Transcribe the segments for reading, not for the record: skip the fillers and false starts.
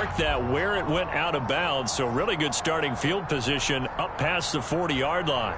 marked that where it went out of bounds, so really good starting field position up past the 40-yard line.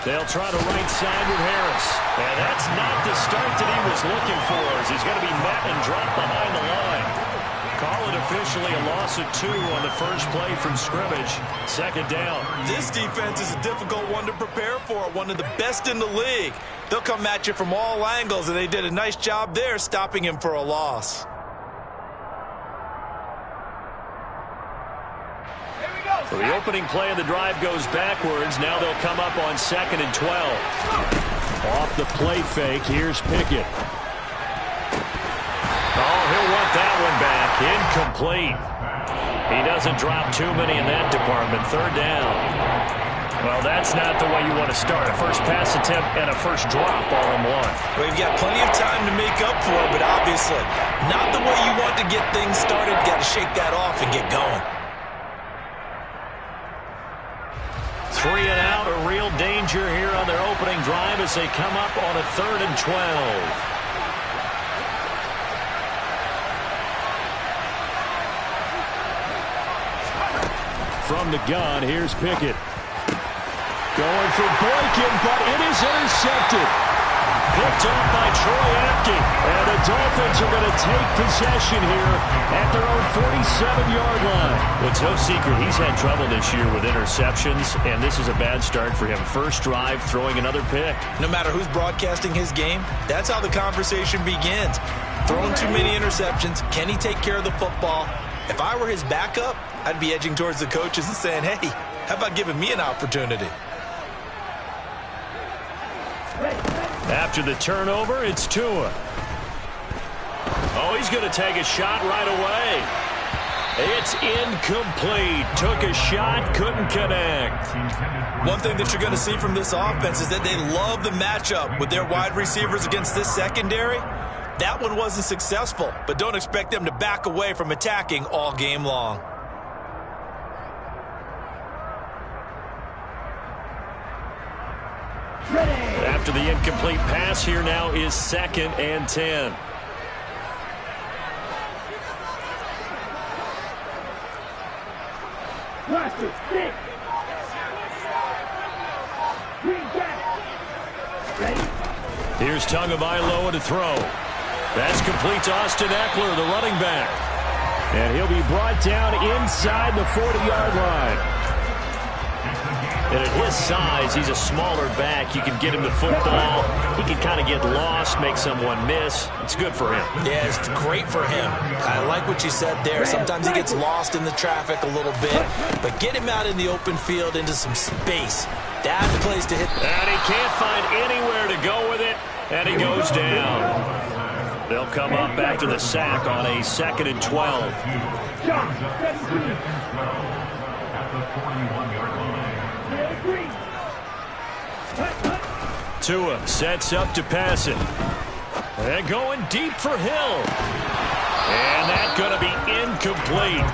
They'll try to right side with Harris. And that's not the start that he was looking for, as he's going to be met and dropped behind the line. Call it officially a loss of 2 on the first play from scrimmage. Second down. This defense is a difficult one to prepare for, one of the best in the league. They'll come at you from all angles, and they did a nice job there stopping him for a loss. So the opening play of the drive goes backwards. Now they'll come up on 2nd and 12. Off the play fake, here's Pickett. Oh, he'll want that one back. Incomplete. He doesn't drop too many in that department. Third down. Well, that's not the way you want to start. A first pass attempt and a first drop all in one. Well, you've got plenty of time to make up for it, but obviously not the way you want to get things started. Got to shake that off and get going. 3 and out, a real danger here on their opening drive as they come up on a 3rd and 12. From the gun, here's Pickett. Going for Boykin, but it is intercepted. Picked up by Troy Apke. And the Dolphins are going to take possession here at their own 47-yard line. Well, it's no secret he's had trouble this year with interceptions, and this is a bad start for him. First drive, throwing another pick. No matter who's broadcasting his game, that's how the conversation begins. Throwing too many interceptions, can he take care of the football? If I were his backup, I'd be edging towards the coaches and saying, hey, how about giving me an opportunity? After the turnover, it's Tua. Oh, he's going to take a shot right away. It's incomplete. Took a shot, couldn't connect. One thing that you're going to see from this offense is that they love the matchup with their wide receivers against this secondary. That one wasn't successful, but don't expect them to back away from attacking all game long. After the incomplete pass, here now is 2nd and 10. Here's Tagovailoa to throw. That's complete to Austin Eckler, the running back. And he'll be brought down inside the 40-yard line. And at his size, he's a smaller back. You can get him the football. He can kind of get lost, make someone miss. It's good for him. Yeah, it's great for him. I like what you said there. Sometimes he gets lost in the traffic a little bit. But get him out in the open field into some space. That's the place to hit. And he can't find anywhere to go with it. And he goes down. They'll come up after the sack on a 2nd and 12. Tua sets up to pass it. And going deep for Hill. And that's going to be incomplete.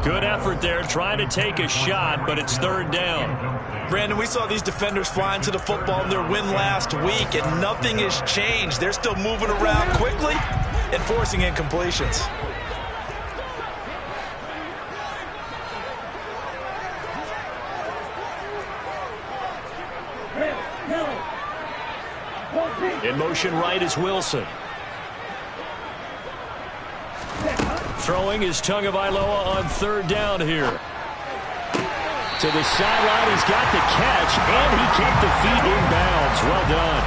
Good effort there trying to take a shot, but it's 3rd down. Brandon, we saw these defenders flying to the football in their win last week, and nothing has changed. They're still moving around quickly and forcing incompletions. In motion right is Wilson. Throwing is Tagovailoa on 3rd down here. To the sideline, he's got the catch, and he kept the feet in bounds. Well done.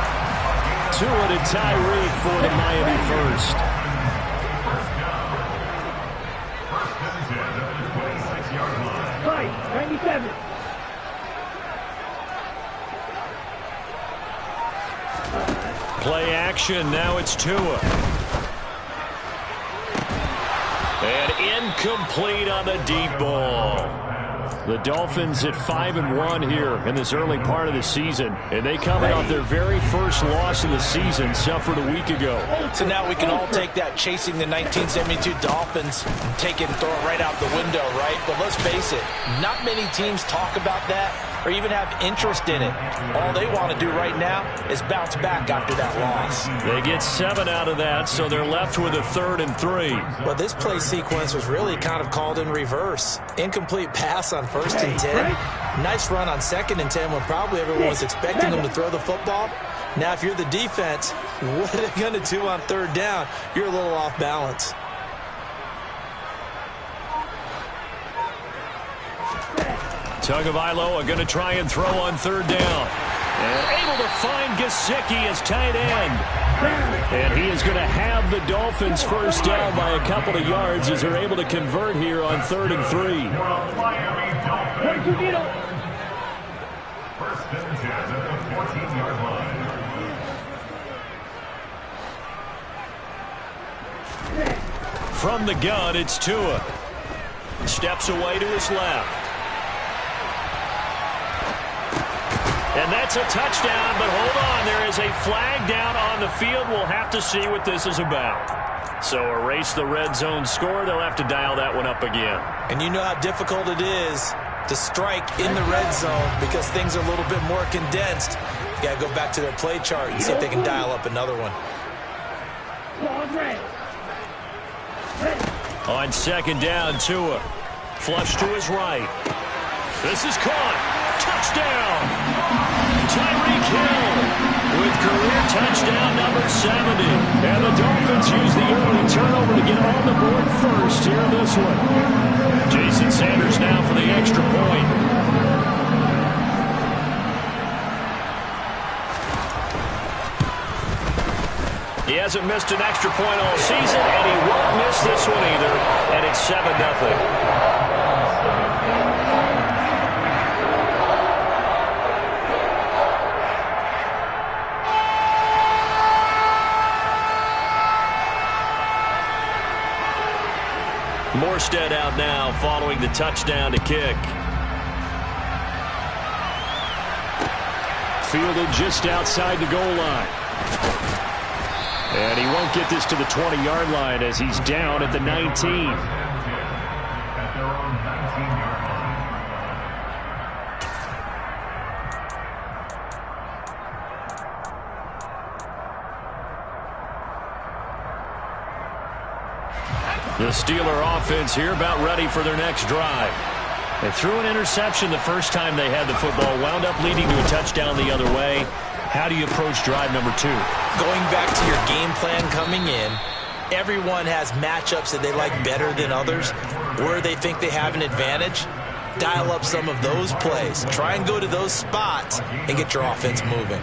Tua to Tyreek for the Miami first. Play action, now it's Tua. And incomplete on the deep ball. The Dolphins at 5-1 here in this early part of the season. And they coming off their very first loss of the season, suffered a week ago. So now we can all take that chasing the 1972 Dolphins and take it and throw it right out the window, right? But let's face it, not many teams talk about that or even have interest in it. All they want to do right now is bounce back after that loss. They get 7 out of that, so they're left with a 3rd and 3. Well, this play sequence was really kind of called in reverse. Incomplete pass on 1st and 10. Nice run on 2nd and 10 when probably everyone was expecting them to throw the football. Now, if you're the defense, what are they going to do on 3rd down? You're a little off balance. Tagovailoa going to try and throw on 3rd down. And able to find Gesicki as tight end. And he is going to have the Dolphins first down by a couple of yards as they're able to convert here on 3rd and 3. First and 10 at the 14-yard line. From the gun, it's Tua. Steps away to his left. And that's a touchdown, but hold on. There is a flag down on the field. We'll have to see what this is about. So erase the red zone score. They'll have to dial that one up again. And you know how difficult it is to strike in the red zone because things are a little bit more condensed. You got to go back to their play chart and see if they can dial up another one. On 2nd down, Tua. Flush to his right. This is caught. Touchdown! Tyreek Hill with career touchdown number 70. And the Dolphins use the early turnover to get on the board first here in this one. Jason Sanders now for the extra point. He hasn't missed an extra point all season, and he won't miss this one either. And it's 7-0. Morstead out now following the touchdown to kick. Fielded just outside the goal line. And he won't get this to the 20-yard line as he's down at the 19. The Steeler offense here about ready for their next drive. They threw an interception the first time they had the football, wound up leading to a touchdown the other way. How do you approach drive number 2? Going back to your game plan coming in, everyone has matchups that they like better than others, where they think they have an advantage. Dial up some of those plays. Try and go to those spots and get your offense moving.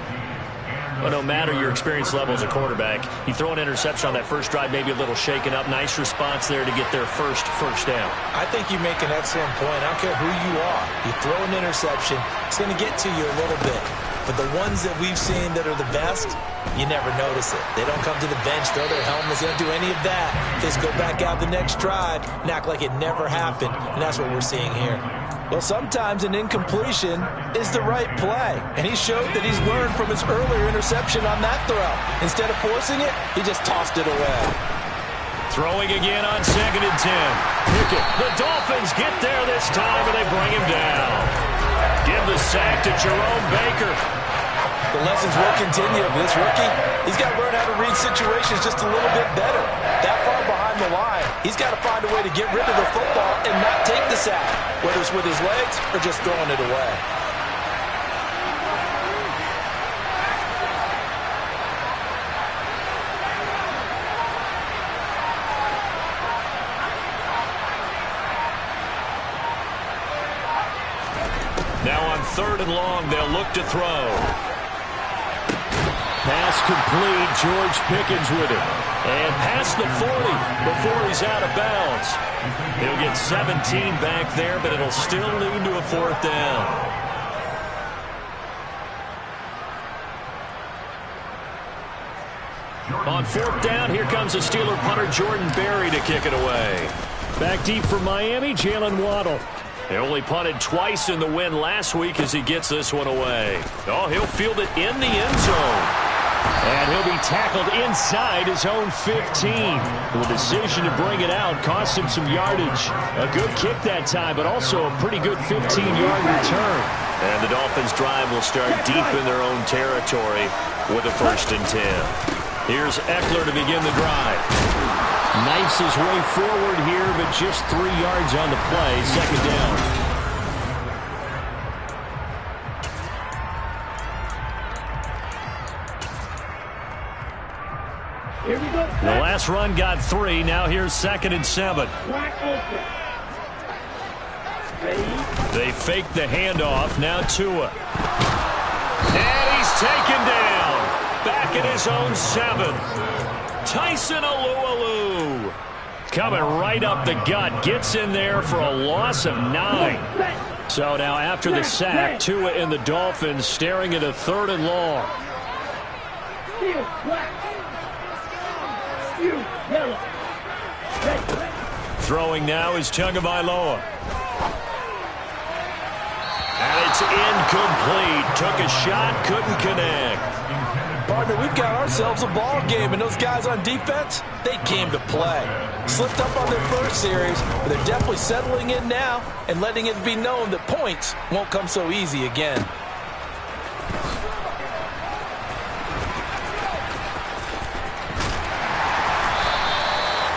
Well, no matter your experience level as a quarterback, you throw an interception on that first drive, maybe a little shaken up. Nice response there to get their first down. I think you make an excellent point. I don't care who you are. You throw an interception, it's going to get to you a little bit. But the ones that we've seen that are the best, you never notice it. They don't come to the bench, throw their helmets, they don't do any of that. They just go back out the next drive and act like it never happened. And that's what we're seeing here. Well, sometimes an incompletion is the right play. And he showed that he's learned from his earlier interception on that throw. Instead of forcing it, he just tossed it away. Throwing again on 2nd and 10. Pickett. The Dolphins get there this time, and they bring him down. Give the sack to Jerome Baker. The lessons will continue of this rookie. He's got to learn how to read situations just a little bit better. That far behind the line, he's got to find a way to get rid of the football and not take the sack, whether it's with his legs or just throwing it away. Now on 3rd and long, they'll look to throw. Pass complete. George Pickens with it. And past the 40 before he's out of bounds. He'll get 17 back there, but it'll still lead to a 4th down. On 4th down, here comes the Steeler punter Jordan Berry to kick it away. Back deep for Miami, Jalen Waddle. They only punted twice in the win last week as he gets this one away. Oh, he'll field it in the end zone. And he'll be tackled inside his own 15. The decision to bring it out cost him some yardage. A good kick that time, but also a pretty good 15-yard return. And the Dolphins' drive will start deep in their own territory with a 1st and 10. Here's Eckler to begin the drive. Knifes his way forward here, but just 3 yards on the play. 2nd down. Here we go. The last run got 3. Now here's 2nd and 7. They fake the handoff. Now Tua. And he's taken down. Back at his own 7. Tyson Alualu. Coming right up the gut. Gets in there for a loss of 9. So now after the sack, Tua and the Dolphins staring at a 3rd and long. Throwing now is Tagovailoa. And it's incomplete. Took a shot, couldn't connect. Partner, we've got ourselves a ball game, and those guys on defense, they came to play. Slipped up on their first series, but they're definitely settling in now and letting it be known that points won't come so easy again.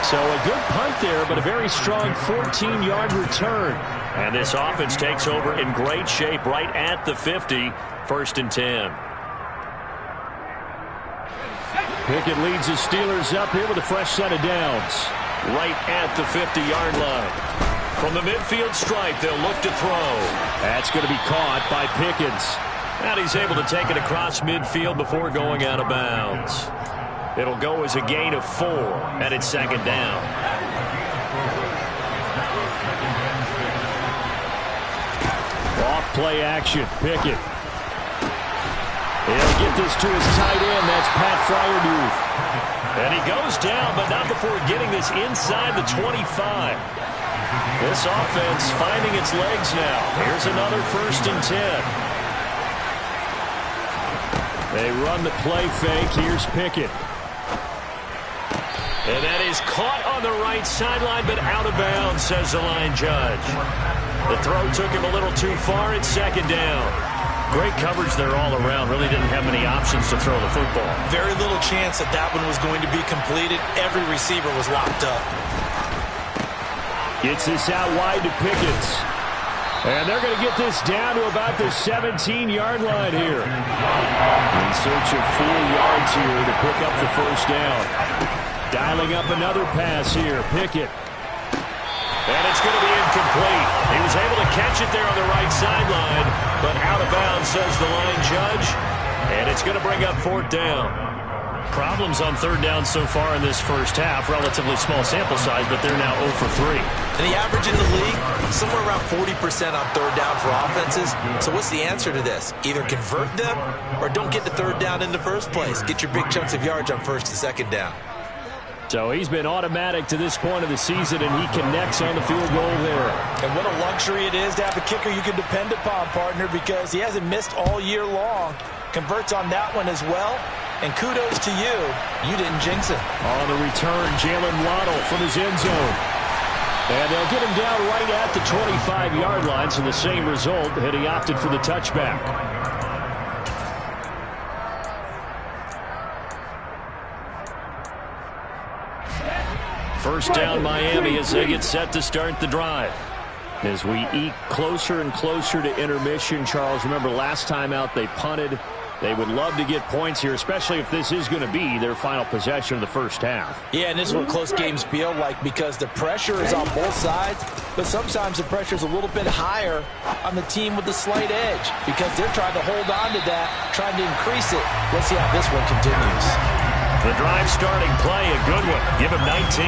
So a good punt there, but a very strong 14-yard return. And this offense takes over in great shape right at the 50. 1st and 10. Pickett leads the Steelers up here with a fresh set of downs. Right at the 50-yard line. From the midfield stripe, they'll look to throw. That's going to be caught by Pickens. And he's able to take it across midfield before going out of bounds. It'll go as a gain of 4, and it's 2nd down. Off play action, Pickett. He'll get this to his tight end. That's Pat Freiermuth. And he goes down, but not before getting this inside the 25. This offense finding its legs now. Here's another 1st and 10. They run the play fake. Here's Pickett. And that is caught on the right sideline, but out of bounds, says the line judge. The throw took him a little too far. It's 2nd down. Great coverage there all around. Really didn't have many options to throw the football. Very little chance that that one was going to be completed. Every receiver was locked up. Gets this out wide to Pickens. And they're going to get this down to about the 17-yard line here. In search of 4 yards here to pick up the 1st down. Dialing up another pass here, Pickett. And it's going to be incomplete. He was able to catch it there on the right sideline, but out of bounds, says the line judge. And it's going to bring up 4th down. Problems on 3rd down so far in this first half. Relatively small sample size, but they're now 0 for 3. And the average in the league, somewhere around 40% on 3rd down for offenses. So what's the answer to this? Either convert them or don't get the 3rd down in the first place. Get your big chunks of yards on 1st and 2nd down. So he's been automatic to this point of the season, and he connects on the field goal there. And what a luxury it is to have a kicker you can depend upon, partner, because he hasn't missed all year long. Converts on that one as well. And kudos to you. You didn't jinx it. On the return, Jalen Waddle from his end zone. And they'll get him down right at the 25-yard line, so the same result, and he opted for the touchback. First down, Miami, as they get set to start the drive. As we eke closer and closer to intermission, Charles, remember last time out they punted. They would love to get points here, especially if this is going to be their final possession of the first half. Yeah, and this is what close games feel like because the pressure is on both sides, but sometimes the pressure is a little bit higher on the team with the slight edge because they're trying to hold on to that, trying to increase it. Let's see how this one continues. The drive starting play, a good one. Give him 19.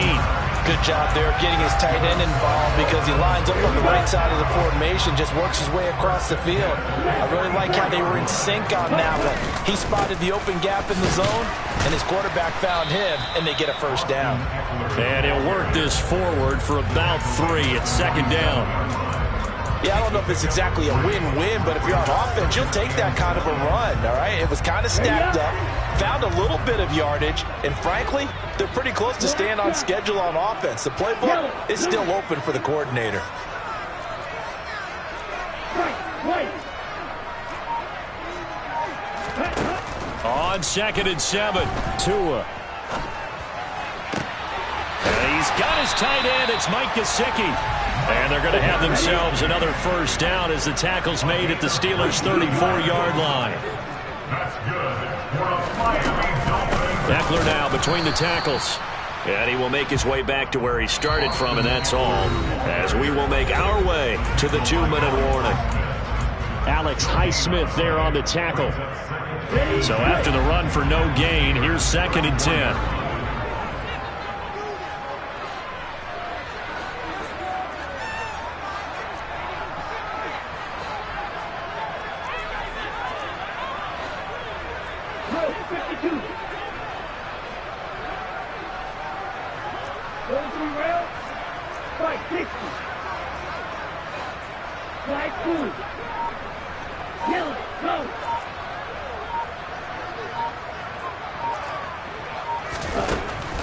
Good job there of getting his tight end involved because he lines up on the right side of the formation, just works his way across the field. I really like how they were in sync on that one. He spotted the open gap in the zone, and his quarterback found him, and they get a first down. And he'll work this forward for about 3 at 2nd down. Yeah, I don't know if it's exactly a win-win, but if you're on offense, you'll take that kind of a run, all right? It was kind of stacked up, found a little bit of yardage, and frankly, they're pretty close to staying on schedule on offense. The playbook is still open for the coordinator. On 2nd and 7, Tua. And he's got his tight end. It's Mike Gesicki. And they're going to have themselves another first down as the tackle's made at the Steelers' 34-yard line. That's good. For a Miami Dolphins. Eckler now between the tackles. And he will make his way back to where he started from, and that's all. As we will make our way to the 2-minute warning. Alex Highsmith there on the tackle. So after the run for no gain, here's 2nd and 10.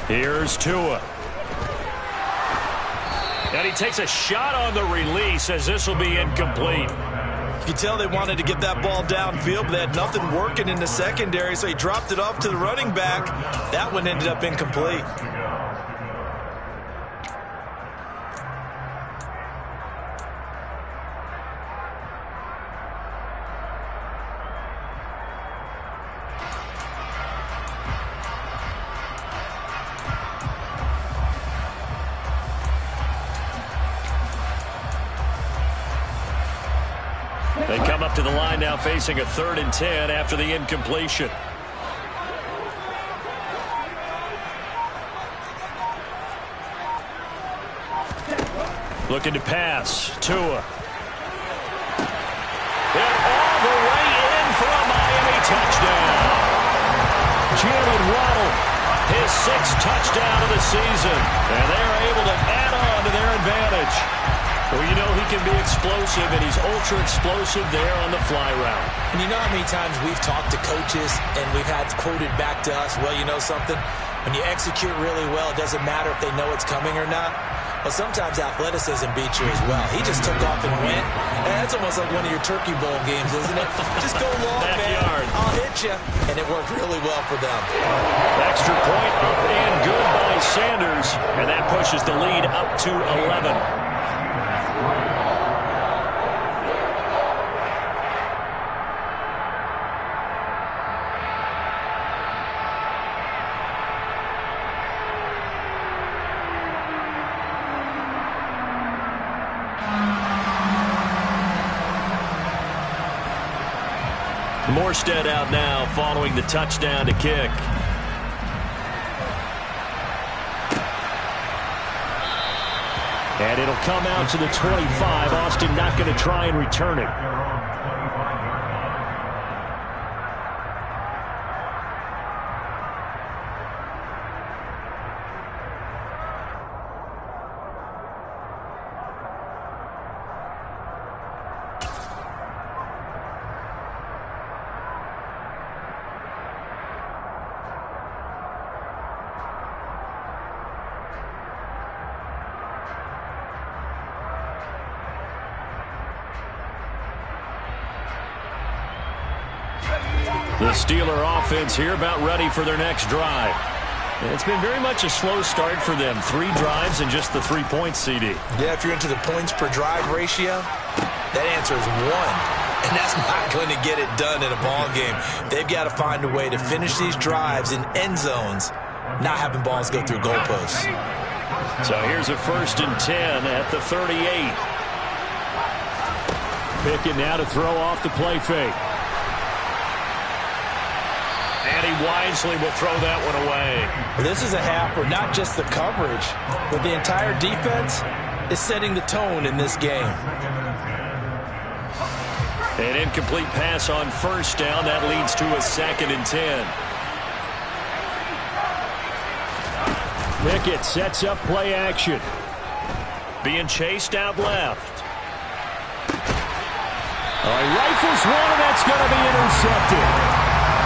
Here's Tua. And he takes a shot on the release as this will be incomplete. You can tell they wanted to get that ball downfield, but they had nothing working in the secondary, so he dropped it off to the running back. That one ended up incomplete. They come up to the line now facing a 3rd and 10 after the incompletion. Looking to pass. Tua. And all the way in for a Miami touchdown. Jalen Waddle, his 6th touchdown of the season. And they are able to add on to their advantage. Well, you know he can be explosive, and he's ultra-explosive there on the fly route. And you know how many times we've talked to coaches and we've had quoted back to us, well, you know something? When you execute really well, it doesn't matter if they know it's coming or not. Well, sometimes athleticism beats you as well. He just took off and went. And that's almost like one of your Turkey Bowl games, isn't it? Just go long, Backyard. man. I'll hit you. And it worked really well for them. Extra point up and good by Sanders. And that pushes the lead up to 11. Morstead out now following the touchdown to kick. And it'll come out to the 25. Austin not going to try and return it. The Steeler offense here about ready for their next drive. It's been very much a slow start for them. 3 drives and just the 3 points, CD. Yeah, if you're into the points per drive ratio, that answer is 1. And that's not going to get it done in a ball game. They've got to find a way to finish these drives in end zones, not having balls go through goalposts. So here's a 1st and 10 at the 38. Pickett now to throw off the play fake. And he wisely will throw that one away. This is a half where not just the coverage, but the entire defense is setting the tone in this game. An incomplete pass on 1st down. That leads to a 2nd and 10. Pickett sets up play action. Being chased out left. He rifles one, and that's going to be intercepted.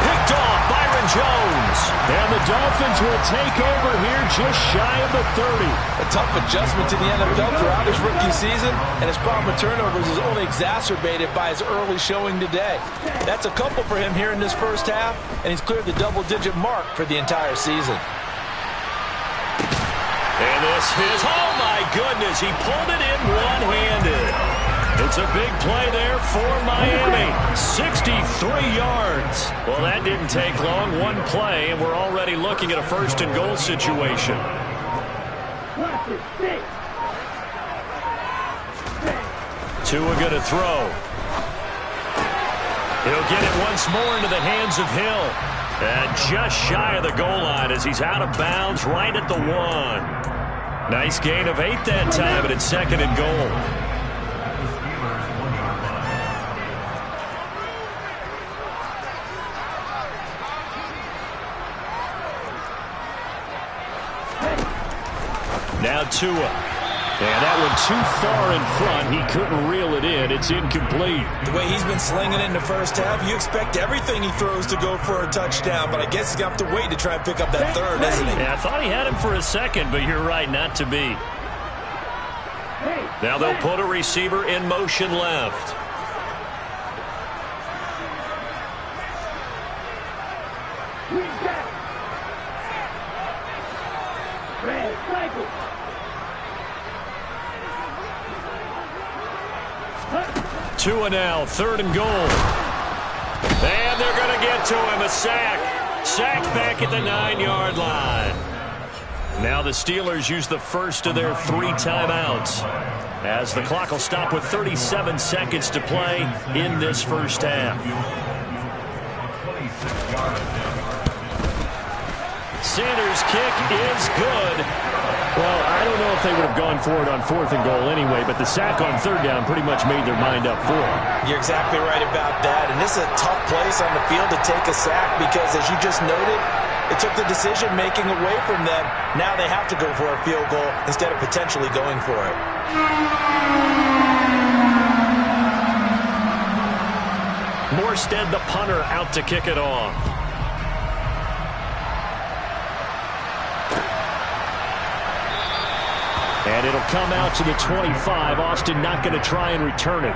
Picked off Byron Jones. And the Dolphins will take over here just shy of the 30. A tough adjustment to the NFL throughout his rookie season, and his problem with turnovers is only exacerbated by his early showing today. That's a couple for him here in this first half, and he's cleared the double-digit mark for the entire season. And this is, oh my goodness, he pulled it in one-handed. It's a big play there for Miami. 63 yards. Well, that didn't take long. One play, and we're already looking at a first-and-goal situation. Tua going to throw. He'll get it once more into the hands of Hill. And just shy of the goal line as he's out of bounds right at the 1. Nice gain of 8 that time, but it's 2nd and goal. Now Tua. And that one too far in front. He couldn't reel it in. It's incomplete. The way he's been slinging it in the first half, you expect everything he throws to go for a touchdown, but I guess he's going to have to wait to try and pick up that third, isn't he? Yeah, I thought he had him for a second, but you're right, not to be. Now they'll put a receiver in motion left. Tua now, 3rd and goal. And they're going to get to him, a sack. Sack back at the 9-yard line. Now the Steelers use the first of their 3 timeouts, as the clock will stop with 37 seconds to play in this first half. Sanders' kick is good. Well, I don't know if they would have gone for it on 4th and goal anyway, but the sack on 3rd down pretty much made their mind up for it. You're exactly right about that, and this is a tough place on the field to take a sack because, as you just noted, it took the decision-making away from them. Now they have to go for a field goal instead of potentially going for it. Morstead, the punter, out to kick it off. And it'll come out to the 25. Austin not going to try and return it.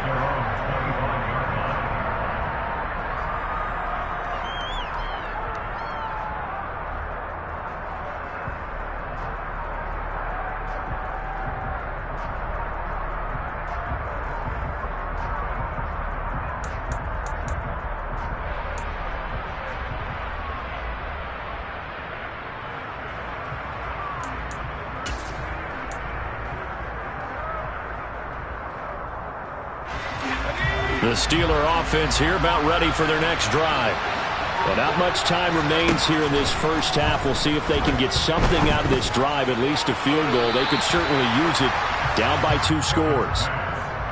The Steeler offense here about ready for their next drive. Well, not much time remains here in this first half. We'll see if they can get something out of this drive, at least a field goal. They could certainly use it, down by 2 scores.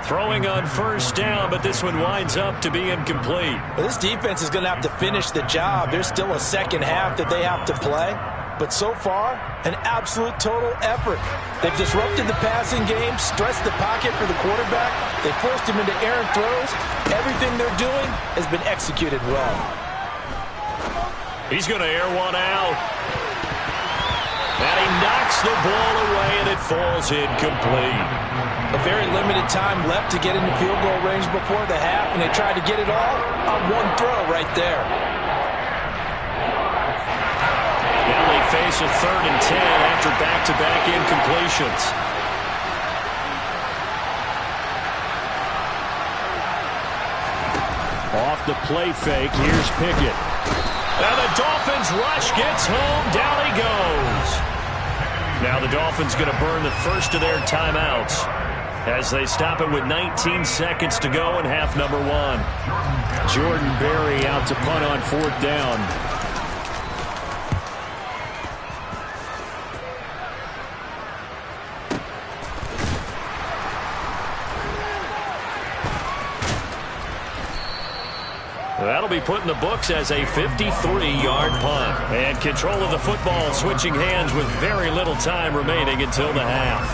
Throwing on 1st down, but this one winds up to be incomplete. Well, this defense is going to have to finish the job. There's still a second half that they have to play. But so far, an absolute total effort. They've disrupted the passing game, stressed the pocket for the quarterback. They forced him into errant throws. Everything they're doing has been executed well. He's going to air one out. And he knocks the ball away, and it falls incomplete. A very limited time left to get into field goal range before the half, and they tried to get it all on one throw right there. Now they face a 3rd and 10 after back-to-back incompletions. Off the play fake, here's Pickett. And the Dolphins rush, gets home, down he goes. Now the Dolphins going to burn the first of their timeouts as they stop it with 19 seconds to go in half number 1. Jordan Berry out to punt on 4th down. That'll be put in the books as a 53-yard punt. And control of the football switching hands with very little time remaining until the half.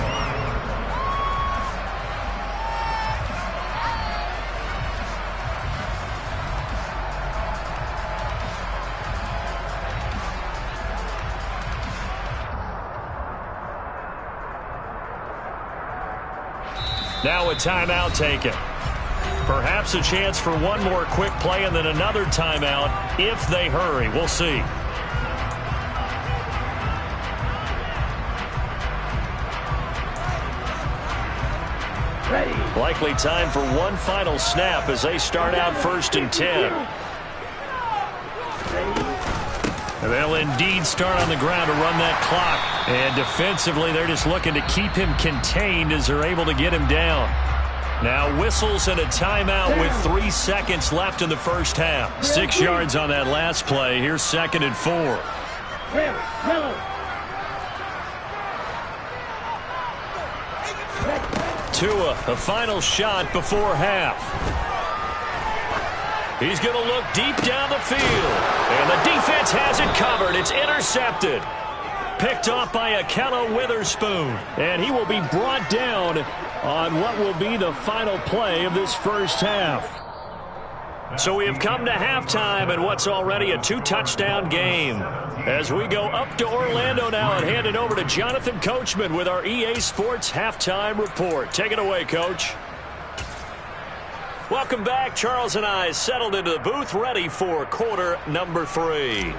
Now a timeout taken. Perhaps a chance for one more quick play and then another timeout if they hurry. We'll see. Likely time for one final snap as they start out 1st and 10. They'll indeed start on the ground to run that clock. And defensively, they're just looking to keep him contained as they're able to get him down. Now whistles and a timeout with 3 seconds left in the first half. 6 yards on that last play. Here's 2nd and 4. Tua, a final shot before half. He's going to look deep down the field. And the defense has it covered. It's intercepted. Picked off by Ahkello Witherspoon. And he will be brought down on what will be the final play of this first half. So we have come to halftime in what's already a 2-touchdown game. As we go up to Orlando now and hand it over to Jonathan Coachman with our EA Sports Halftime Report. Take it away, Coach. Welcome back. Charles and I settled into the booth, ready for quarter number 3.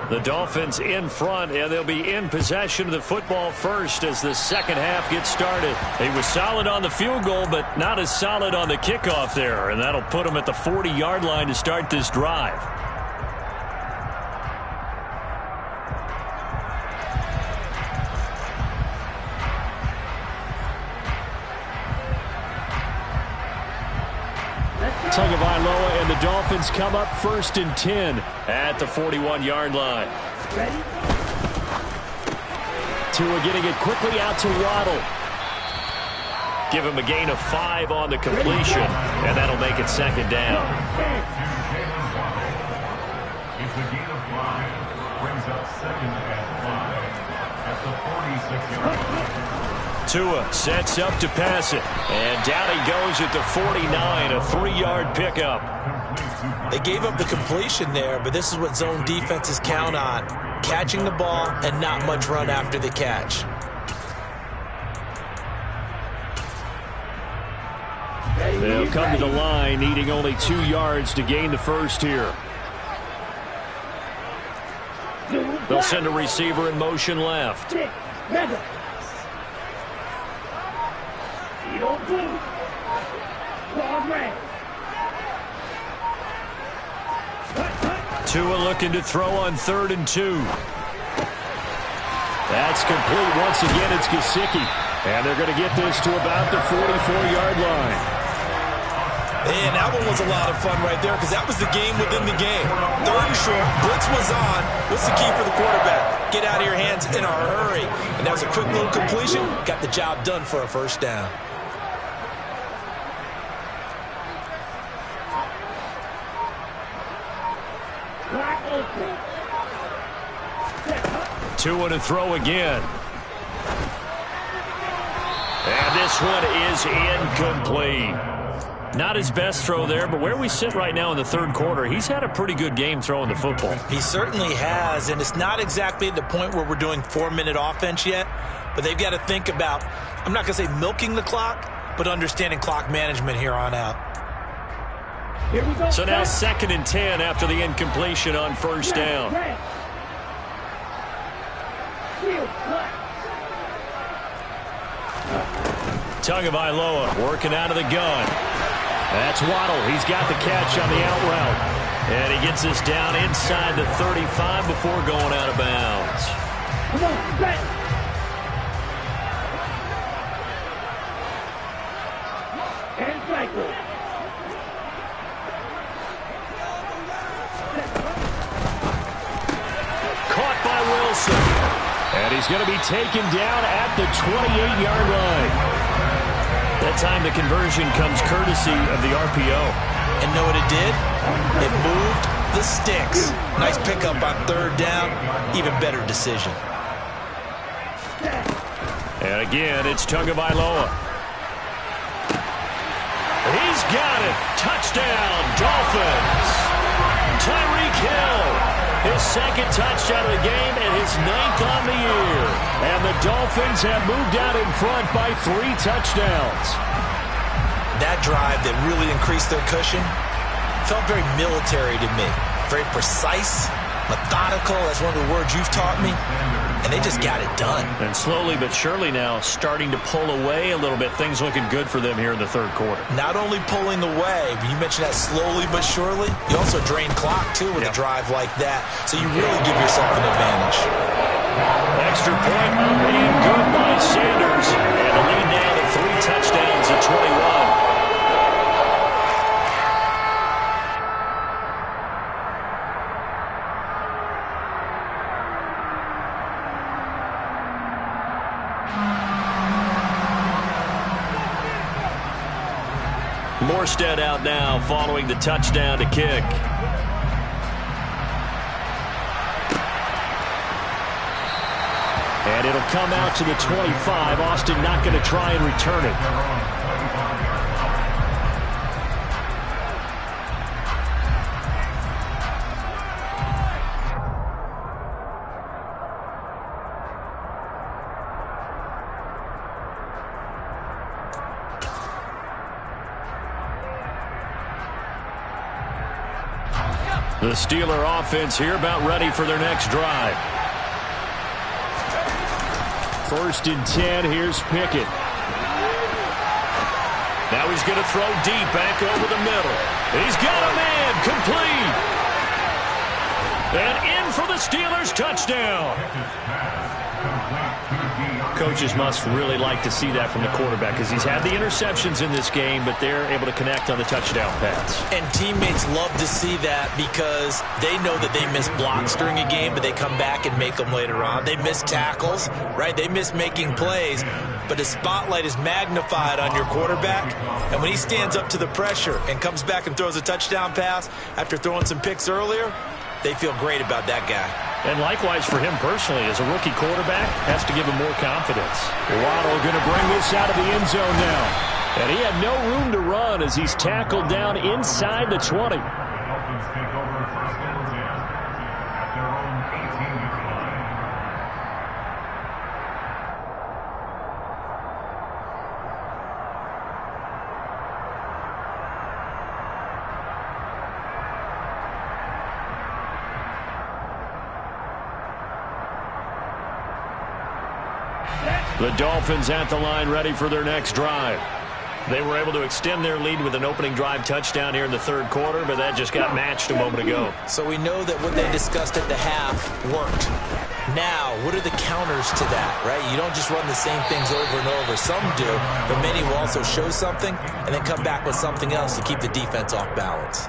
The Dolphins in front, and they'll be in possession of the football first as the second half gets started. He was solid on the field goal, but not as solid on the kickoff there, and that'll put him at the 40-yard line to start this drive. Tagovailoa and the Dolphins come up 1st and 10 at the 41-yard line. Tua getting it quickly out to Waddle. Give him a gain of 5 on the completion, and that'll make it 2nd down. It's a gain of 5. Brings up 2nd and 5 at the 46-yard line. Tua sets up to pass it. And down he goes at the 49, a 3-yard pickup. They gave up the completion there, but this is what zone defenses count on. Catching the ball and not much run after the catch. They'll come to the line, needing only 2 yards to gain the first here. They'll send a receiver in motion left. Tua looking to throw on 3rd and 2. That's complete. Once again, it's Gesicki. And they're going to get this to about the 44-yard line. And that one was a lot of fun right there because that was the game within the game. 3rd and short, blitz was on. What's the key for the quarterback? Get out of your hands in a hurry. And that was a quick little completion. Got the job done for a first down. Tua to throw again. And this one is incomplete. Not his best throw there, but where we sit right now in the 3rd quarter, he's had a pretty good game throwing the football. He certainly has, and it's not exactly at the point where we're doing 4-minute offense yet, but they've got to think about, I'm not going to say milking the clock, but understanding clock management here on out. So now 2nd and 10 after the incompletion on 1st down. Tagovailoa working out of the gun. That's Waddle. He's got the catch on the out route. And he gets this down inside the 35 before going out of bounds. Come on, back. And cycle. Caught by Wilson. And he's going to be taken down at the 28-yard line. That time the conversion comes courtesy of the RPO. And know what it did? It moved the sticks. Nice pickup on 3rd down. Even better decision. And again, it's Tagovailoa. He's got it. Touchdown, Dolphins. Tyreek Hill. His second touchdown of the game and his 9th on the year. And the Dolphins have moved out in front by 3 touchdowns. That drive that really increased their cushion felt very military to me. Very precise, methodical. That's one of the words you've taught me. And they just got it done. And slowly but surely now starting to pull away a little bit. Things looking good for them here in the third quarter. Not only pulling away, but you mentioned that slowly but surely. You also drain clock, too, with a drive like that. So you really give yourself an advantage. Extra point up and good by Sanders. And the lead now to 3 touchdowns at 21. Morstead out now following the touchdown to kick. And it'll come out to the 25. Austin not going to try and return it. The Steeler offense here about ready for their next drive. 1st and 10. Here's Pickett. Now he's going to throw deep back over the middle. He's got a man complete. And in for the Steelers touchdown. Coaches must really like to see that from the quarterback because he's had the interceptions in this game, but they're able to connect on the touchdown pass. And teammates love to see that because they know that they miss blocks during a game, but they come back and make them later on. They miss tackles, right? They miss making plays, but the spotlight is magnified on your quarterback. And when he stands up to the pressure and comes back and throws a touchdown pass after throwing some picks earlier, they feel great about that guy. And likewise for him personally, as a rookie quarterback, has to give him more confidence. Waddle going to bring this out of the end zone now. And he had no room to run as he's tackled down inside the 20. The Dolphins take over 1st and 10 at their own 18-yard line. The Dolphins at the line ready for their next drive. They were able to extend their lead with an opening drive touchdown here in the third quarter, but that just got matched a moment ago. So we know that what they discussed at the half worked. Now, what are the counters to that, right? You don't just run the same things over and over. Some do, but many will also show something and then come back with something else to keep the defense off balance.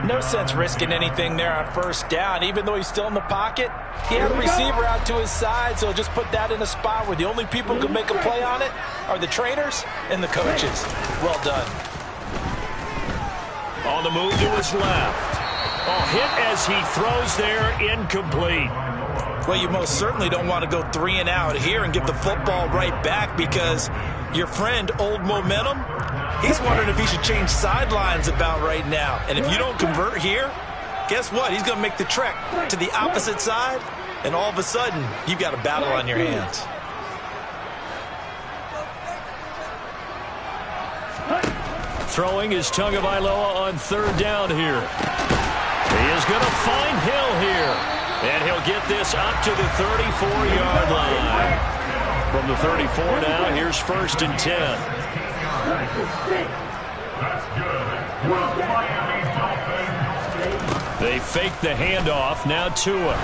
No sense risking anything there on 1st down. Even though he's still in the pocket, he had a receiver out to his side, so just put that in a spot where the only people who can make a play on it are the trainers and the coaches. Well done. On the move to his left. Oh, hit as he throws there, incomplete. Well, you most certainly don't want to go 3 and out here and give the football right back because your friend, Old Momentum, he's wondering if he should change sidelines about right now. And if you don't convert here, guess what? He's going to make the trek to the opposite side, and all of a sudden, you've got a battle on your hands. Throwing is Tagovailoa on 3rd down here. He is going to find Hill here. And he'll get this up to the 34-yard line. From the 34 now, here's 1st and 10. That's good. Well, Miami Dolphins. They fake the handoff, now Tua.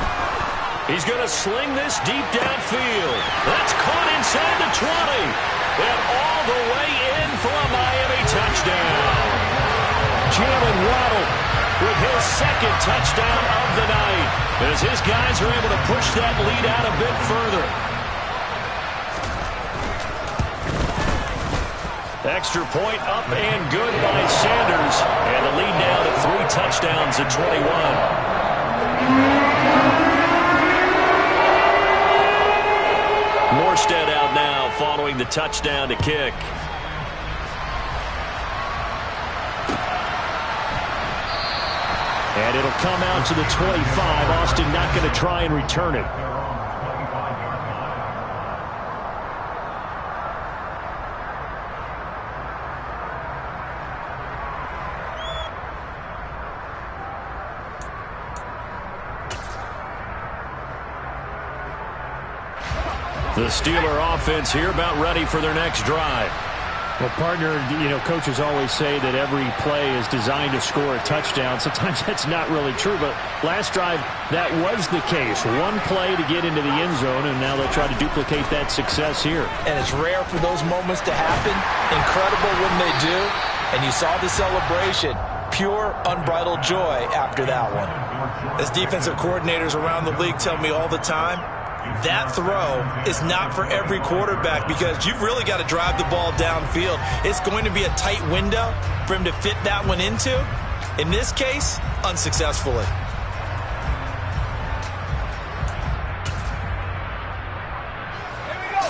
He's going to sling this deep downfield. That's caught inside the 20. And all the way in for a Miami touchdown. Jalen Waddle with his 2nd touchdown of the night, as his guys are able to push that lead out a bit further. Extra point up and good by Sanders, and the lead now to 3 touchdowns at 21. Morstead out now following the touchdown to kick. And it'll come out to the 25. Austin not going to try and return it. The Steeler offense here about ready for their next drive. Well, partner, coaches always say that every play is designed to score a touchdown. Sometimes that's not really true, but last drive, that was the case. One play to get into the end zone, and now they'll try to duplicate that success here. And it's rare for those moments to happen. Incredible when they do. And you saw the celebration. Pure, unbridled joy after that one. As defensive coordinators around the league tell me all the time, that throw is not for every quarterback because you've really got to drive the ball downfield. It's going to be a tight window for him to fit that one into. In this case, unsuccessfully.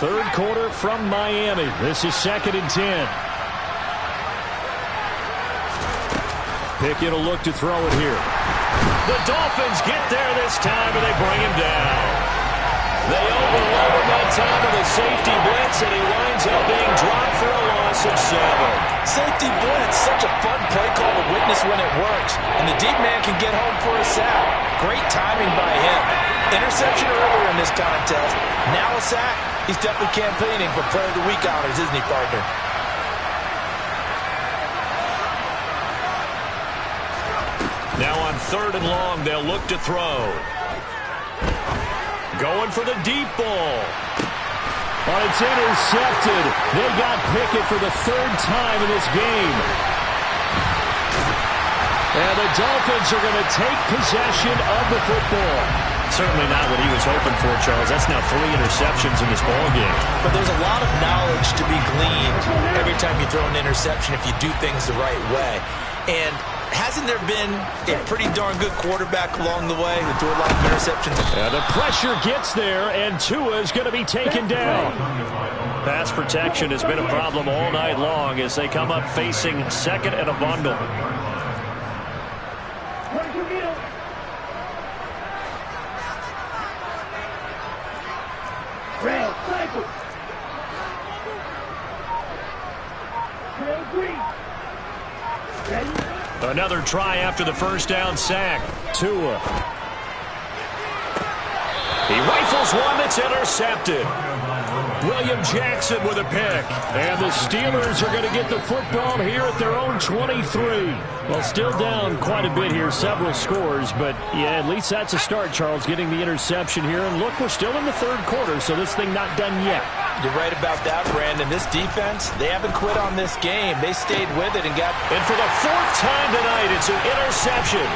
Third quarter from Miami. This is 2nd and 10. Pickett will look to throw it here. The Dolphins get there this time, and they bring him down. They overload him that time with a safety blitz, and he winds up being dropped for a loss of 7. Safety blitz, such a fun play call to witness when it works. And the deep man can get home for a sack. Great timing by him. Interception earlier in this contest. Now a sack. He's definitely campaigning for Player of the Week honors, isn't he, partner? Now on 3rd and long, they'll look to throw. Going for the deep ball. But it's intercepted. They got Pickett for the 3rd time in this game. And the Dolphins are going to take possession of the football. Certainly not what he was hoping for, Charles. That's now 3 interceptions in this ballgame. But there's a lot of knowledge to be gleaned every time you throw an interception if you do things the right way. And hasn't there been a pretty darn good quarterback along the way who threw a lot of interceptions? And the pressure gets there, and Tua is going to be taken down. Pass protection has been a problem all night long as they come up facing 2nd and a bundle. Another try after the first down sack. Tua. He rifles one that's intercepted. William Jackson with a pick. And the Steelers are going to get the football here at their own 23. Well, still down quite a bit here, several scores. But, yeah, at least that's a start, Charles, getting the interception here. And, look, we're still in the 3rd quarter, so this thing not done yet. You're right about that, Brandon. This defense, they haven't quit on this game. They stayed with it and got... And for the 4th time tonight, it's an interception.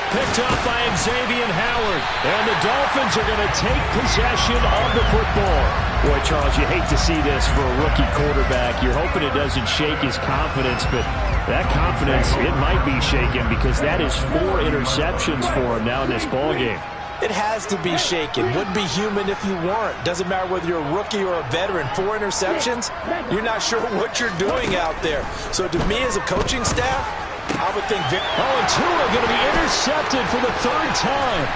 Picked up by Xavier Howard. And the Dolphins are going to take possession of the football. Boy, Charles, you hate to see this for a rookie quarterback. You're hoping it doesn't shake his confidence, but that confidence, it might be shaken because that is 4 interceptions for him now in this ballgame. It has to be shaken. Wouldn't be human if you weren't. Doesn't matter whether you're a rookie or a veteran. 4 interceptions, you're not sure what you're doing out there. So to me as a coaching staff, I would think... and Tua going to be intercepted for the 3rd time.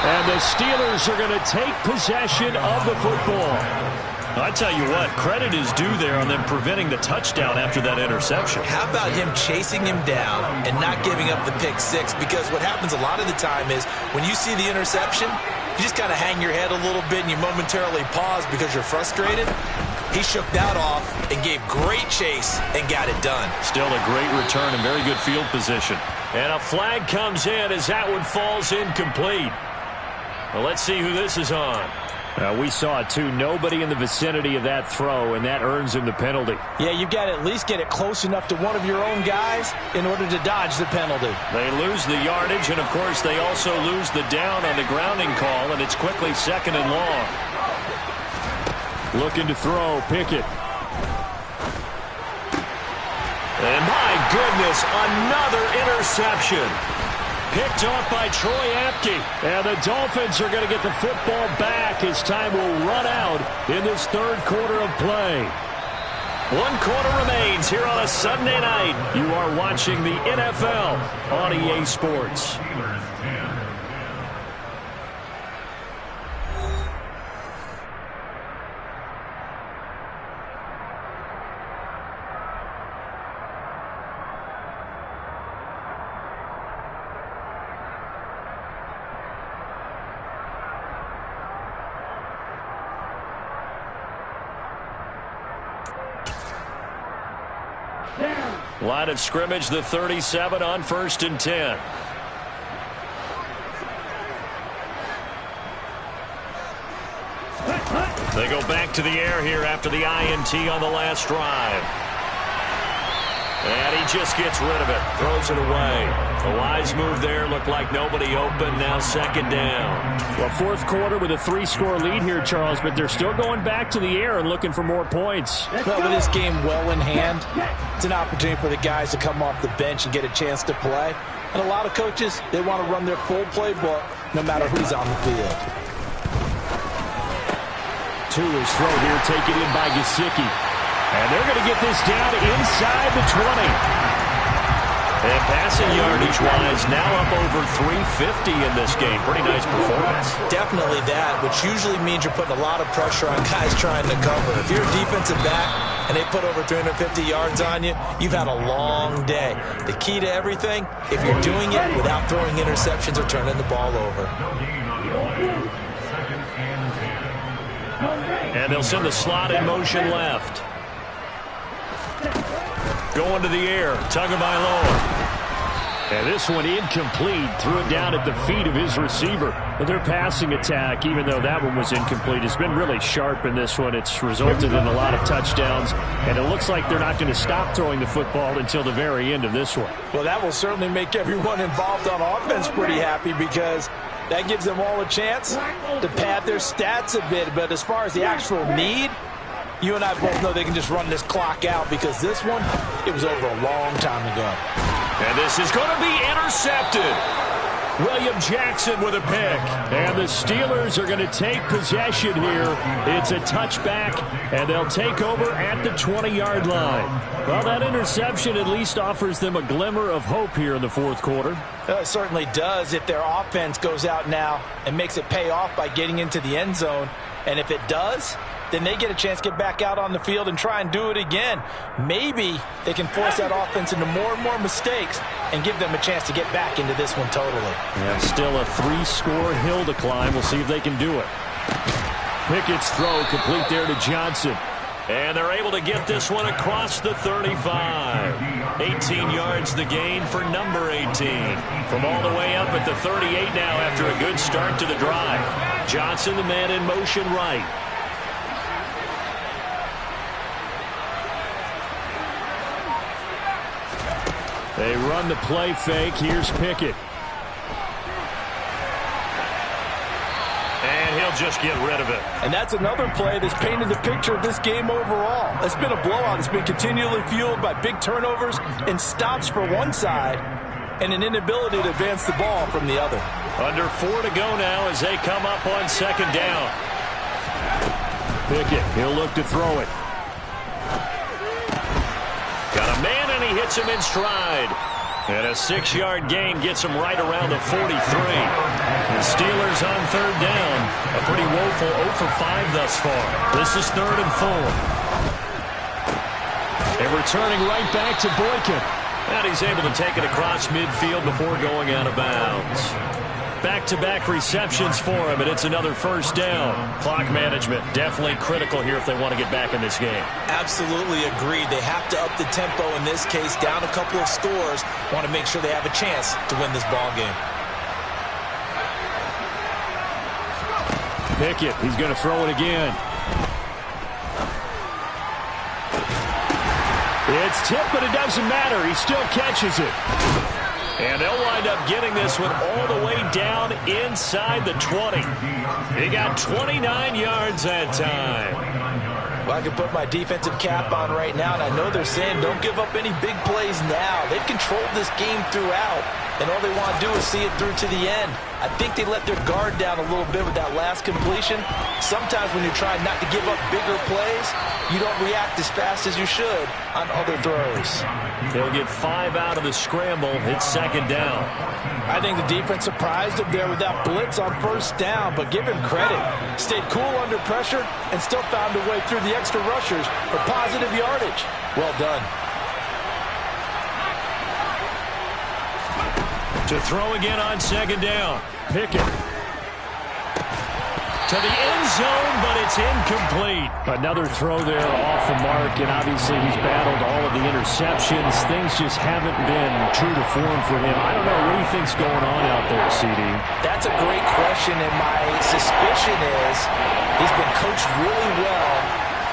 And the Steelers are going to take possession of the football. I tell you what, credit is due there on them preventing the touchdown after that interception. How about him chasing him down and not giving up the pick 6? Because what happens a lot of the time is when you see the interception, you just kind of hang your head a little bit and you momentarily pause because you're frustrated. He shook that off and gave great chase and got it done. Still a great return and very good field position. And a flag comes in as that one falls incomplete. Well, let's see who this is on. We saw it, too. Nobody in the vicinity of that throw, and that earns him the penalty. Yeah, you've got to at least get it close enough to one of your own guys in order to dodge the penalty. They lose the yardage, and, of course, they also lose the down on the grounding call, and it's quickly 2nd and long. Looking to throw, Pickett. And, my goodness, another interception. Picked off by Troy Apke. And the Dolphins are going to get the football back as time will run out in this 3rd quarter of play. 1 quarter remains here on a Sunday night. You are watching the NFL on EA Sports. Line of scrimmage, the 37 on 1st and 10. They go back to the air here after the INT on the last drive. And he just gets rid of it. Throws it away. A wise move there. Looked like nobody open. Now 2nd down. Well, 4th quarter with a 3-score lead here, Charles, but they're still going back to the air and looking for more points. Well, with this game well in hand, it's an opportunity for the guys to come off the bench and get a chance to play. And a lot of coaches, they want to run their full playbook no matter who's on the field. To his throw here, taken in by Gesicki. And they're going to get this down inside the 20. And passing yardage-wise, now up over 350 in this game. Pretty nice performance. Definitely that, which usually means you're putting a lot of pressure on guys trying to cover. If you're a defensive back and they put over 350 yards on you, you've had a long day. The key to everything, if you're doing it without throwing interceptions or turning the ball over. And they'll send the slot in motion left. Going to the air, Tagovailoa. And this one incomplete. Threw it down at the feet of his receiver. But their passing attack, even though that one was incomplete, has been really sharp in this one. It's resulted in a lot of touchdowns. And it looks like they're not going to stop throwing the football until the very end of this one. Well, that will certainly make everyone involved on offense pretty happy because that gives them all a chance to pad their stats a bit. But as far as the actual need, you and I both know they can just run this clock out because this one, it was over a long time ago. And this is going to be intercepted. William Jackson with a pick. And the Steelers are going to take possession here. It's a touchback, and they'll take over at the 20-yard line. Well, that interception at least offers them a glimmer of hope here in the 4th quarter. It certainly does if their offense goes out now and makes it pay off by getting into the end zone. And if it does, then they get a chance to get back out on the field and try and do it again. Maybe they can force that offense into more and more mistakes and give them a chance to get back into this one totally. Yeah, still a 3-score hill to climb. We'll see if they can do it. Pickett's throw complete there to Johnson. And they're able to get this one across the 35. 18 yards the gain for number 18. From all the way up at the 38 now after a good start to the drive. Johnson, the man in motion right. They run the play fake. Here's Pickett. And he'll just get rid of it. And that's another play that's painted the picture of this game overall. It's been a blowout. It's been continually fueled by big turnovers and stops for one side and an inability to advance the ball from the other. Under 4 to go now as they come up on 2nd down. Pickett, he'll look to throw it. Got a man, and he hits him in stride. And a 6-yard gain gets him right around the 43. The Steelers on 3rd down. A pretty woeful 0 for 5 thus far. This is 3rd and 4. And returning right back to Boykin. And he's able to take it across midfield before going out of bounds. Back-to-back receptions for him, and it's another 1st down. Clock management definitely critical here if they want to get back in this game. Absolutely agreed. They have to up the tempo in this case, down a couple of scores. Want to make sure they have a chance to win this ball game. Pickett, he's going to throw it again. It's tipped, but it doesn't matter. He still catches it. And they'll wind up getting this one all the way down inside the 20. He got 29 yards that time. Well, I can put my defensive cap on right now, and I know they're saying don't give up any big plays now. They've controlled this game throughout, and all they want to do is see it through to the end. I think they let their guard down a little bit with that last completion. Sometimes when you're trying not to give up bigger plays, you don't react as fast as you should on other throws. They'll get 5 out of the scramble. It's second down. I think the defense surprised him there with that blitz on first down, but give him credit. Stayed cool under pressure and still found a way through the extra rushers for positive yardage. Well done. To throw again on second down. Pickett. To the end zone, but it's incomplete. Another throw there off the mark, and obviously he's battled all of the interceptions. Things just haven't been true to form for him. I don't know what he thinks going on out there, CD. That's a great question, and my suspicion is he's been coached really well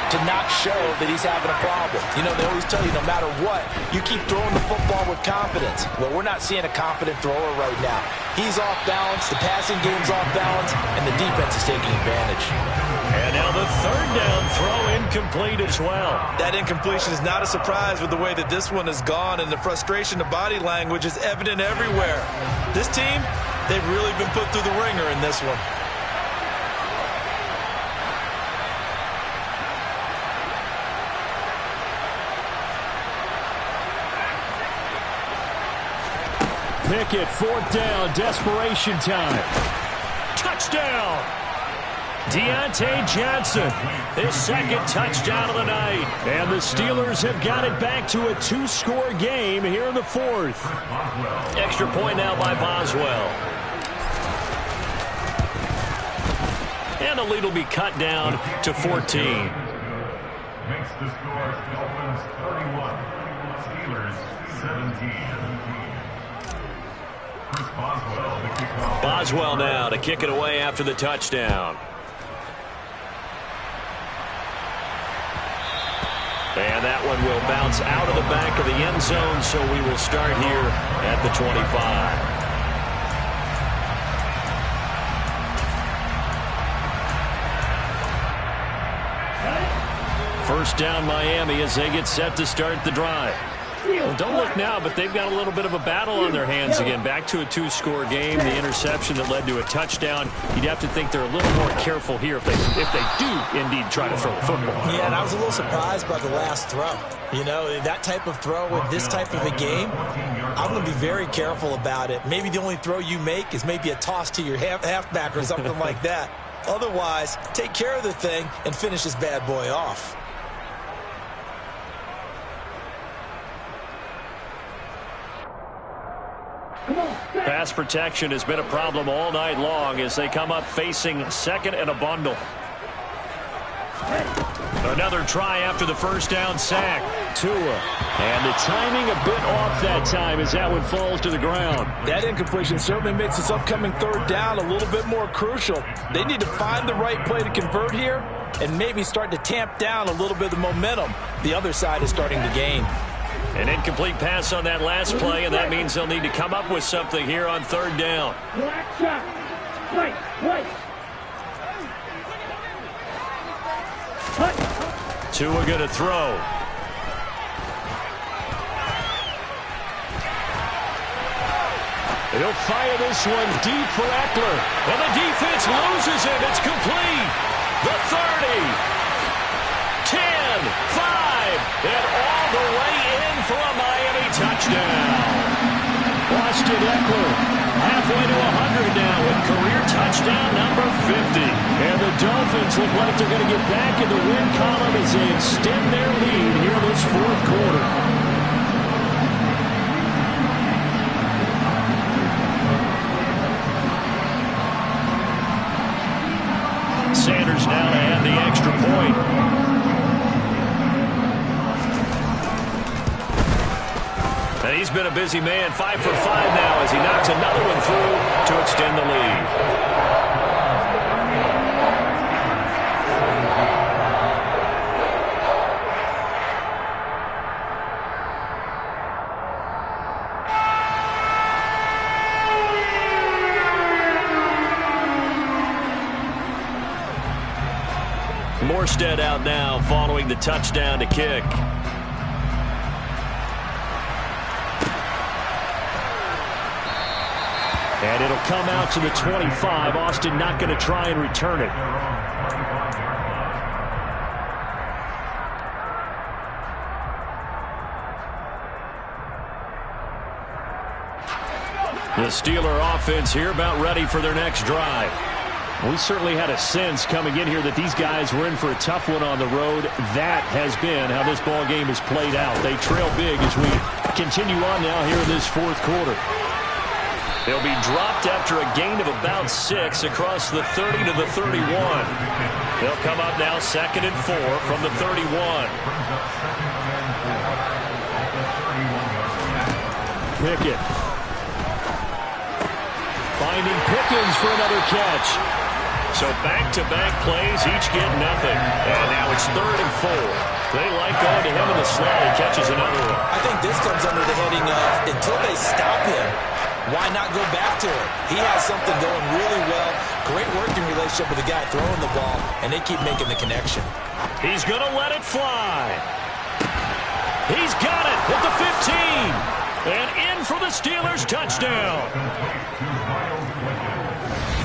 to not show that he's having a problem. You know, they always tell you no matter what, you keep throwing the football with confidence. Well, we're not seeing a confident thrower right now. He's off balance, the passing game's off balance, and the defense is taking advantage. And now the third down throw incomplete as well. That incompletion is not a surprise with the way that this one has gone, and the frustration of body language is evident everywhere. This team, they've really been put through the ringer in this one. Pickett, fourth down, desperation time. Touchdown! Deontay Johnson, his second touchdown of the night. And the Steelers have got it back to a 2-score game here in the fourth. Extra point now by Boswell. And the lead will be cut down to 14. Makes the score Dolphins 31, Steelers 17. Boswell now to kick it away after the touchdown. And that one will bounce out of the back of the end zone, so we will start here at the 25. First down Miami as they get set to start the drive. Well, don't look now, but they've got a little bit of a battle on their hands again. Back to a 2-score game. The interception that led to a touchdown. You'd have to think they're a little more careful here if they do indeed try to throw the football. Yeah, and I was a little surprised by the last throw. You know, that type of throw in this type of a game, I'm going to be very careful about it. Maybe the only throw you make is maybe a toss to your halfback or something like that. Otherwise, take care of the thing and finish this bad boy off. Pass protection has been a problem all night long as they come up facing second and a bundle. Another try after the first down sack. Tua. And the timing a bit off that time as that one falls to the ground. That incompletion certainly makes this upcoming third down a little bit more crucial. They need to find the right play to convert here and maybe start to tamp down a little bit of the momentum the other side is starting to gain. An incomplete pass on that last play, and that means they'll need to come up with something here on third down. Tua going to throw. He'll fire this one deep for Eckler. And the defense loses it. It's complete. The 30. 10, 5, and all the way in for a Miami touchdown. Austin Eckler halfway to 100 now with career touchdown number 50. And the Dolphins look like they're going to get back in the win column as they extend their lead here in this fourth quarter. Sanders now to add the extra point. And he's been a busy man, 5 for 5 now as he knocks another one through to extend the lead. More Armstead out now following the touchdown to kick. And it'll come out to the 25. Austin not going to try and return it. The Steeler offense here about ready for their next drive. We certainly had a sense coming in here that these guys were in for a tough one on the road. That has been how this ball game has played out. They trail big as we continue on now here in this fourth quarter. They'll be dropped after a gain of about 6 across the 30 to the 31. They'll come up now 2nd and 4 from the 31. Pickett. Finding Pickens for another catch. So back-to-back plays, each get nothing. And now it's 3rd and 4. They like going to him in the slot. He catches another one. I think this comes under the heading of until they stop him, why not go back to him? He has something going really well. Great working relationship with the guy throwing the ball, and they keep making the connection. He's going to let it fly. He's got it at the 15. And in for the Steelers touchdown.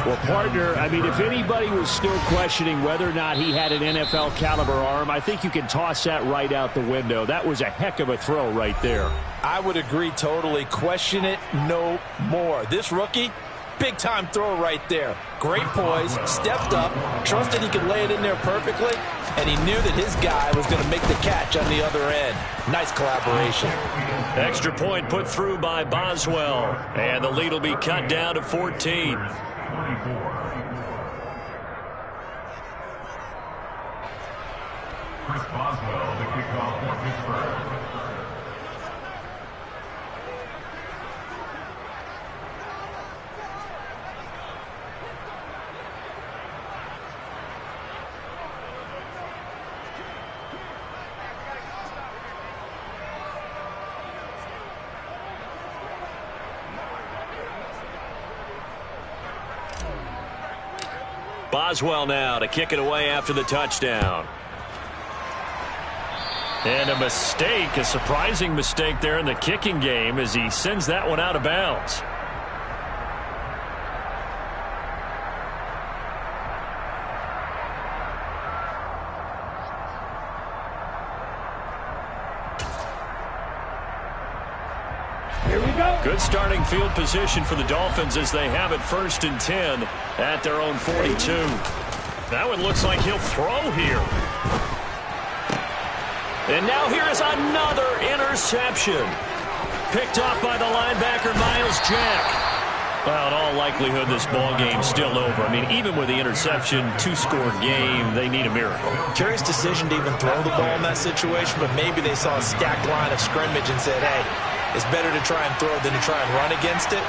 Well, partner, I mean, if anybody was still questioning whether or not he had an NFL caliber arm, I think you can toss that right out the window. That was a heck of a throw right there. I would agree totally. Question it no more. This rookie, big-time throw right there. Great poise, stepped up, trusted he could lay it in there perfectly, and he knew that his guy was going to make the catch on the other end. Nice collaboration. Extra point put through by Boswell, and the lead will be cut down to 14. Chris Boswell, the kickoff for Pittsburgh. Boswell now to kick it away after the touchdown. And a mistake, a surprising mistake there in the kicking game as he sends that one out of bounds. Good starting field position for the Dolphins as they have it 1st and 10 at their own 42. That one looks like he'll throw here. And now here is another interception. Picked off by the linebacker, Myles Jack. Well, in all likelihood, this ball game's still over. I mean, even with the interception, 2-score game, they need a miracle. Curious decision to even throw the ball in that situation, but maybe they saw a stacked line of scrimmage and said, hey, it's better to try and throw than to try and run against it.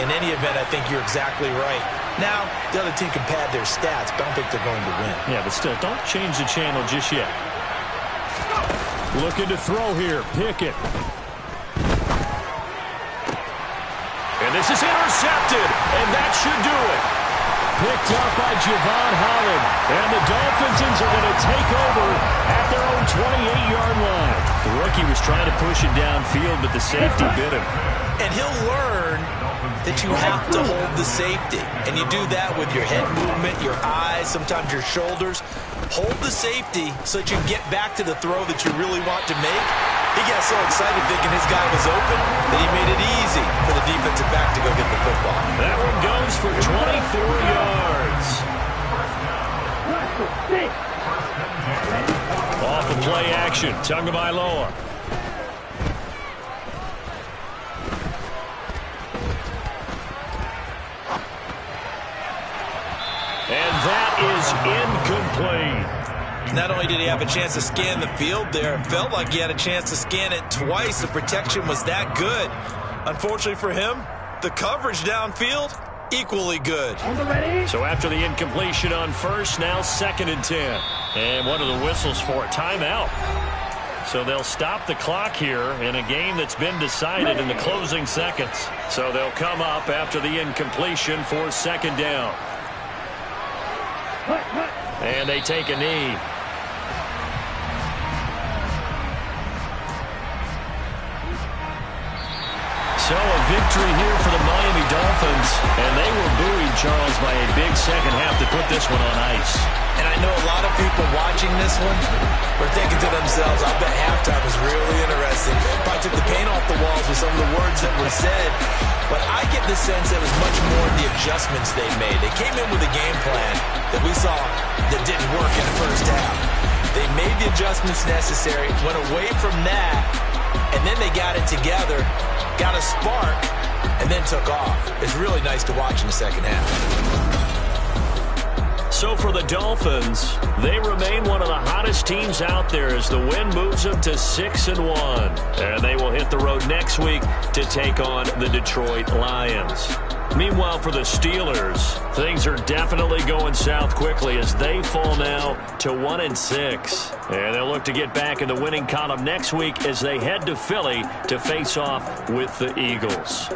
In any event, I think you're exactly right. Now, the other team can pad their stats, but I don't think they're going to win. Yeah, but still, don't change the channel just yet. Looking to throw here, Pickett. And this is intercepted, and that should do it. Picked up by Javon Holland, and the Dolphins are going to take over at their own 28-yard line. The rookie was trying to push it downfield, but the safety bit him. And he'll learn that you have to hold the safety. And you do that with your head movement, your eyes, sometimes your shoulders. Hold the safety so that you can get back to the throw that you really want to make. He got so excited thinking his guy was open that he made it easy for the defensive back to go get the football. That one goes for 24 yards. Off the play action, Tagovailoa. And that is incomplete. Not only did he have a chance to scan the field there, it felt like he had a chance to scan it twice. The protection was that good. Unfortunately for him, the coverage downfield, equally good. So after the incompletion on first, now 2nd and 10. And what are the whistles for? Timeout. So they'll stop the clock here in a game that's been decided in the closing seconds. So they'll come up after the incompletion for 2nd down. And they take a knee. So a victory here for the Miami Dolphins, and they were buoyed, Charles, by a big second half to put this one on ice. And I know a lot of people watching this one were thinking to themselves, I bet halftime was really interesting. Probably took the paint off the walls with some of the words that were said. But I get the sense it was much more the adjustments they made. They came in with a game plan that we saw that didn't work in the first half. They made the adjustments necessary, went away from that, and then they got it together, got a spark, and then took off. It's really nice to watch in the second half. So for the Dolphins, they remain one of the hottest teams out there as the win moves them to 6-1. And they will hit the road next week to take on the Detroit Lions. Meanwhile, for the Steelers, things are definitely going south quickly as they fall now to 1-6. And they'll look to get back in the winning column next week as they head to Philly to face off with the Eagles.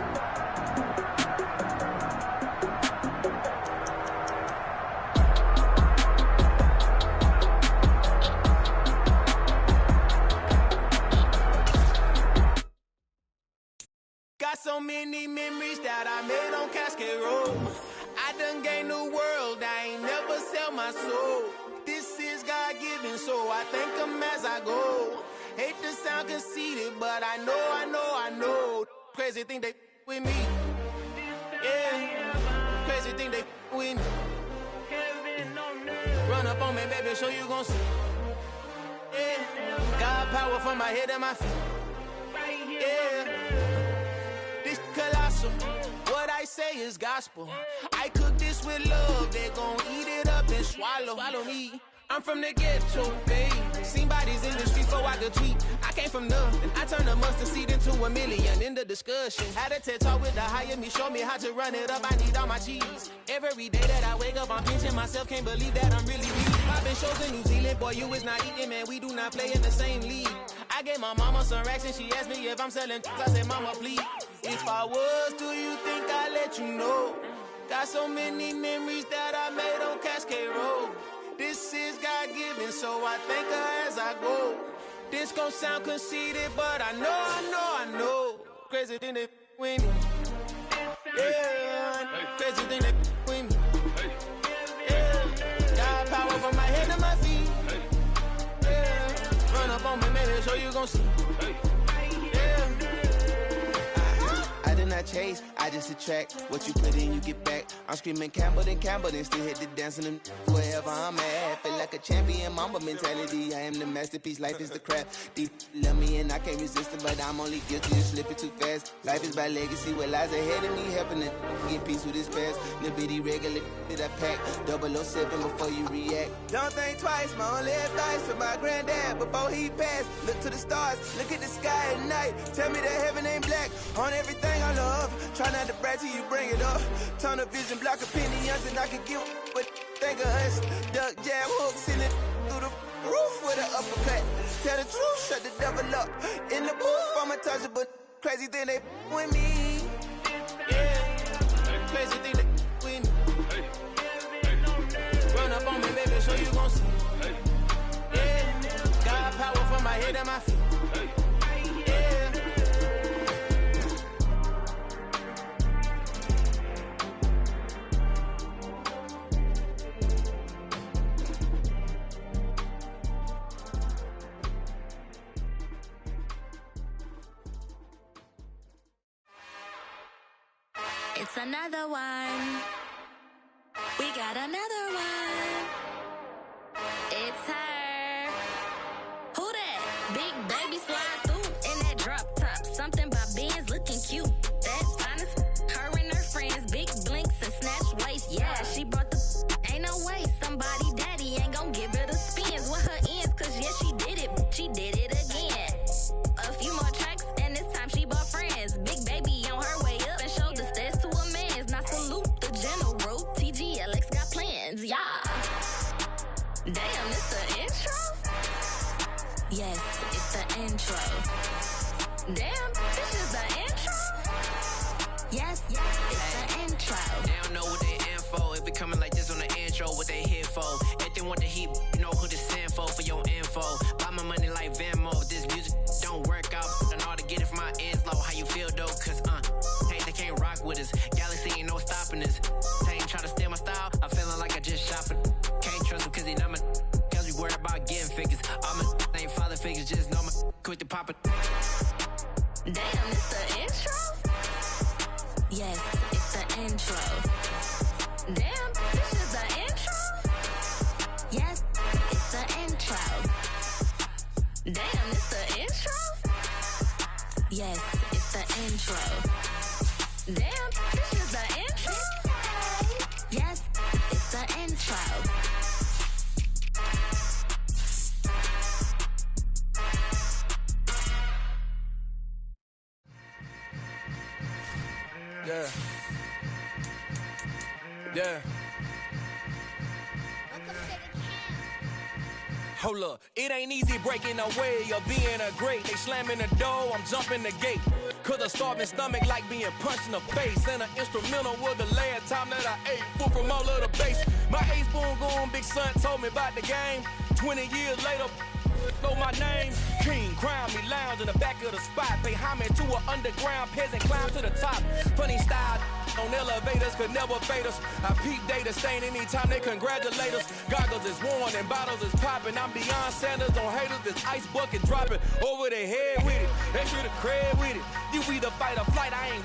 So many memories that I made on Cascade Road. I done gained the world, I ain't never sell my soul. This is God-given, so I thank him as I go. Hate to sound conceited, but I know. Crazy thing they with me. Yeah, crazy thing they with me. Run up on me, baby, show you gon' see. Yeah, God power from my head and my feet. Yeah. Colossal. What I say is gospel. I cook this with love. They gon' eat it up and swallow me. I'm from the ghetto, babe. Seen bodies in the streets so I could tweet. I came from nothing. I turned a mustard seed into $1 million in the discussion. Had a TED talk with the higher me. Show me how to run it up. I need all my cheese. Every day that I wake up, I'm pinching myself. Can't believe that I'm really me. Popping shows in New Zealand. Boy, you is not eating, man. We do not play in the same league. I gave my mama some racks and she asked me if I'm selling. I said, mama, please. If I was, do you think I'd let you know? Got so many memories that I made on Cascade Road. This is God-given, so I thank her as I go. This gon' sound conceited, but I know. Crazy thing they with me. Yeah, crazy thing they with me. Yeah, got power from my head to my feet. Yeah, run up on me, maybe so you gon' see. I chase, I just attract what you put in, you get back. I'm screaming Campbell, then still hit the dancing and wherever I'm at. Feel like a champion, mamba mentality. I am the masterpiece, life is the craft. Deep love me and I can't resist it, but I'm only guilty of slipping too fast. Life is by legacy, what lies ahead of me, helping to get peace with this past. Little bitty regular that I pack, 007 before you react. Don't think twice, my only advice for my granddad before he passed. Look to the stars, look at the sky at night. Tell me that heaven ain't black on everything I love. Try not to brag till you bring it up. Tunnel vision, block opinions, and I can get what think of us. Duck, jab, hook, send it through the roof with an uppercut. Tell the truth, shut the devil up. In the booth, I'm untouchable. Crazy thing they with me. Yeah, crazy thing they with me. Run up on me, baby, so you gon' see. Yeah, got power from my head and my feet. It's another one. We got another one. It's her. Who that? Big baby slide through in that drop top. Something by Benz looking cute. That's honest. Her and her friends, big blinks and snatch waist. Yeah, she brought the. Ain't no way somebody daddy ain't gon' give her the spins with her ends. Cause yeah, she did it. She did it again. A few more tracks and this time she bought friends. Big baby on her way up and showed the stairs to a man's. Now salute the general. TGLX got plans, yeah. Damn, it's the intro? Yes, it's the intro. Damn, this is the intro? Yes, it's the intro. They don't know what they in for. If it coming like this on the intro, what they here for? If they want the heat, you know who to send for your info. Buy my money like Venmo. If this music don't work out, I know how to get it from my ends low. How you feel though? Cause pop it. Damn, it's the intro? Yes, it's the intro. Damn, this is the intro? Yes, it's the intro. Damn, it's the intro? Yes, it's the intro. Damn, this is the intro? Yes, it's the intro. Yeah. Yeah. Hold up, it ain't easy breaking away or being a great. They slamming the door, I'm jumping the gate. Cause a starving stomach like being punched in the face. And an instrumental was the last time that I ate. Full from all of the bass. My ace boom goon, big son told me about the game. 20 years later, know my name. King, crown me, lounge in the back of the spot. Pay homage to an underground peasant, climb to the top. Funny style on elevators could never fade us. I peep data stain anytime they congratulate us. Goggles is worn and bottles is popping. I'm beyond Sanders on haters, this ice bucket dropping over their head with it. They should have cred with it. You either fight or flight, I ain't